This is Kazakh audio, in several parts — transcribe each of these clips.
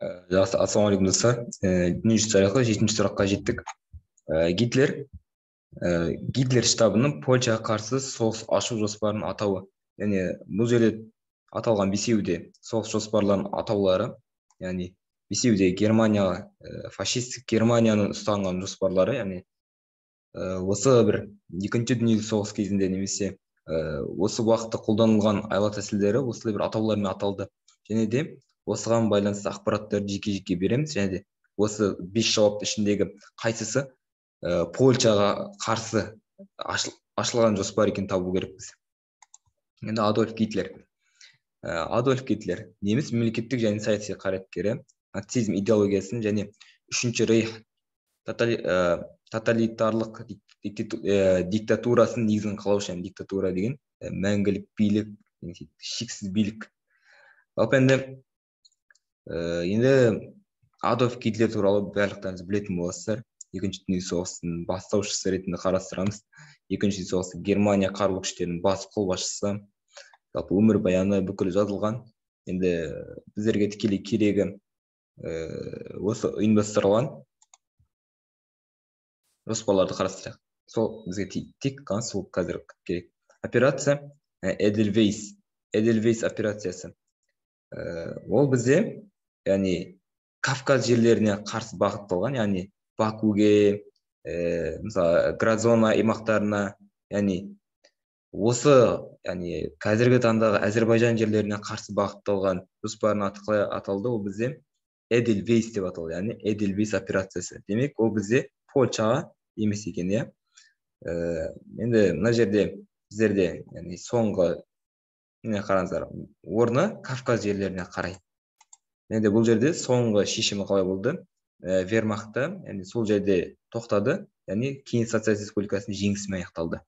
Ассалаумағалейкум достар. Дүниежүзілік тарихы 7-ші сұраққа жеттік. Гитлер штабының Польшаға қарсы соғыс ашу жоспарының атауы. Яғни бұл жерде аталған бесеуі де соғыс жоспарларының атаулары. Яғни бесеуі де Германияға, фашистік Германияның ұстанған жоспарлары. Яғни осы бір екінші дүниежүзілік соғыс кезінде немесе осы уақытта қолданылған айла тәсілдері осылай бір атаулармен аталды. Және де осыған байланысты ақпараттарды жеке-жеке береміз. Және де осы 5 жауаптың ішіндегі қайсысы Польшаға қарсы ашылған жоспар екенін табу керекпіз. Енді Адольф Гитлер. Адольф Гитлер неміс мемлекеттік және саяси қайраткері, нацизм идеологиясын және үшінші рейх тоталитарлық диктатурасын негізін қалаушы. Диктатура деген мәңгілік билік, шексіз билік. Енді Адольф Гитлер туралы барлықтарыңыз білетін боласыздар. Екінші дүниежүзілік соғыстың бастаушысы ретінде қарастырамыз. Екінші дүниежүзілік соғыста Германия қарулы күштерінің бас қолбасшысы. Жалпы өмірбаяны бүкіл жазылған. Енді біздерге тікелей керегі осы ұйымдастырылған жоспарларды қарастырайық. Сол бізге тек қана сол қазір керек. Операция Эдельвейс. Эдельвейс операциясы. Ол бізде, яғни Кавказ жерлеріне қарсы бағытталған, яғни Бакуге, мысалы Гразона аймақтарына, яғни осы, яғни қазіргі таңдағы Әзербайжан жерлеріне қарсы бағытталған жоспардың аты қалай аталды? Ол бізде Эдельвейс деп аталды, яғни Эдельвейс операциясы. Демек, ол бізде Польшаға емес екен, иә. Енді мына жерде біздерде, яғни соңғы қараңыздар, орны Кавказ жерлеріне қарай. Енді бұл жерде соңғы шешімі қалай болды? Вермахты, яғни сол жерде тоқтады, яғни Кеңес Социалистік Республикасының жеңісімен аяқталды.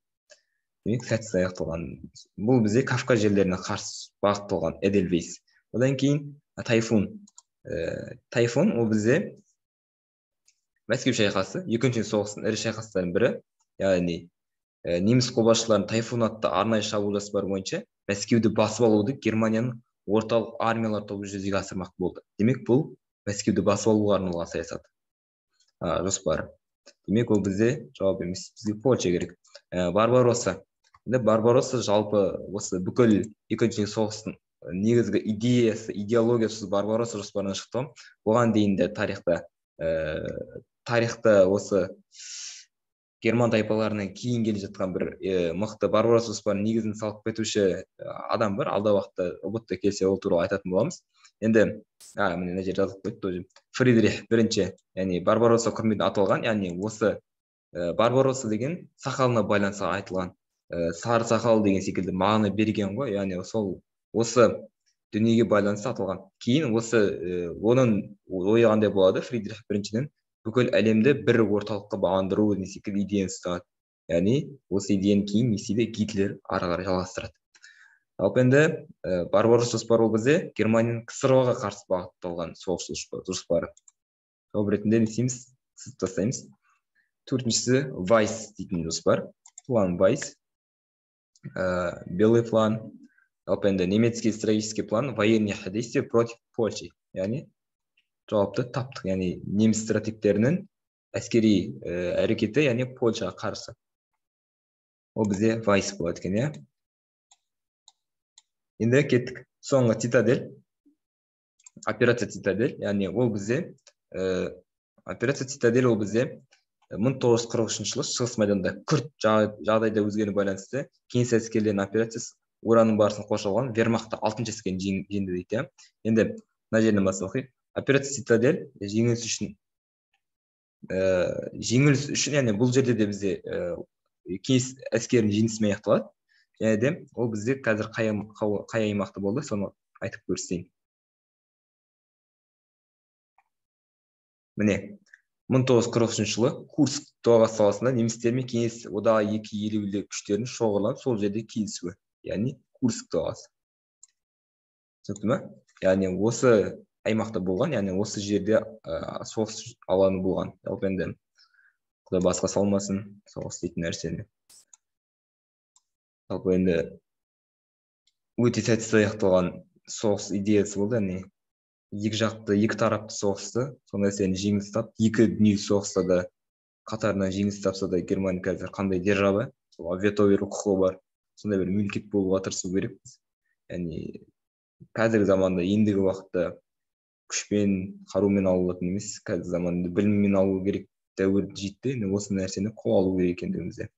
Демек, сәтсіз аяқталған. Бұл бізде Кавказ жерлеріне қарсы бағытталған Эдельвейс. Одан кейін Тайфун. Тайфун ол бізде Мәскеу шайқасы, екінші соғыстың ірі шайқастарының бірі. Яғни неміс қолбасшыларының Тайфун атты арнайы шабуыл жоспары бойынша Мәскеуді басып алуды Германияның орталық армиялар тобы жүзеге асырмақ болды. Демек, бұл Мәскеуді басып алуға арналған саясат жоспары. Демек, ол бізде жауап емес, бізге Польша керек. Барбаросса. Барбаросса жалпы осы бүкіл екінші соғыстың негізгі идеологиясы Барбаросса жоспарынан шықты. Оған дейін де тарихта осы Герман тайпаларынан кейін келе жатқан бір мықты Барбаросса жоспарының негізін салып кетуші адам бар. Алда уақытта ұбытта келсе ол туралы айтатын боламыз. Енді мына жерде жазылып қойды. Фридрих бірінші, яғни Барбаросса құрметіне аталған, яғни осы Барбаросса деген сақалына байланысты айтылған, сары сақал деген секілді мағына берген ғой, яғни осы дүниеге байланысты аталған. Кейін оның ойы қандай болады? Фридрих біріншінің бүкіл әлемді бір орталыққа бағындыру деген секілді идеяны ұстаған. Яғни осы идеяны кейін не істейді? Гитлер ары қарай жалғастырады. Ал енді Барбаросса жоспары бізде Германияның КСРО-ға қарсы бағытталған соғыс жоспары. Жауап ретінде не істейміз? Сызып тастаймыз. Төртіншісі Вайс дейтін жоспар. План Вайс. Белый план. Ал енді немецкий стратегический план военных действий против Польши. Яғни жауапты таптық, яғни неміс стратегтерінің әскери әрекеті, яғни Польшаға қарсы. Ол бізде Вайс болады екен, иә. Енді кеттік. Соңғы Цитадель. Операция Цитадель, яғни ол бізде операция Цитадель ол бізде 1943 жылы шығыс майданда күрт жағдайда өзгеріне байланысты кеңес әскерлерінің операциясы Ураның барысын қоршалған Вермахты 6-шы әскерін жеңді дейді. Енді мына жерден бастайық. Операция Цитадель жеңіліс үшін, яғни бұл жерде де бізде кеңес әскерінің жеңісімен аяқталады. Және де ол бізде қазір қай аймақта болды, соны айтып көрсетейін. Міне, 1943 жылы Курск доғасы саласында немістер мен кеңес одағы екі елеулі күштерінің шоғырланып, сол жерде келісуі, яғни Курск доғасы. Түсінікті ме? Яғни осы аймақта болған, яғни осы жерде соғыс алаңы болған. Жалпы енді құдай басқа салмасын соғыс дейтін нәрсені. Жалпы енді өте сәтсіз аяқталған соғыс идеясы болды, яғни екі жақты, екі тарапты соғысты. Сол нәрсені жеңіс тапты. Екі дүниежүзілік соғыста да қатарынан жеңіс тапса да, Германия қазір қандай держава, сол вето беру құқығы бар. Сондай бір мемлекет болуға тырысу керекпіз. Яғни қазіргі заманда, ендігі уақытта күшпен, қарумен алынатын емес, қазіргі заманда біліммен алу керек дәуір жетті. Осы нәрсені қол алу керек екендігімізде.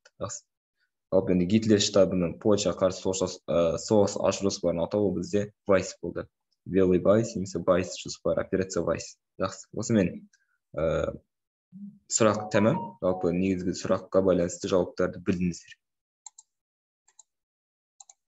Жалпы енді Гитлер штабының Польшаға қарсы соғыс ашу жоспарының атауы бізде Вайс болды. Белый Вайс немесе Вайс жоспары, операция Вайс. Жақсы. Осымен сұрақ тәмам. Жалпы негізгі сұраққа байланысты жауаптарды білдіңіздер.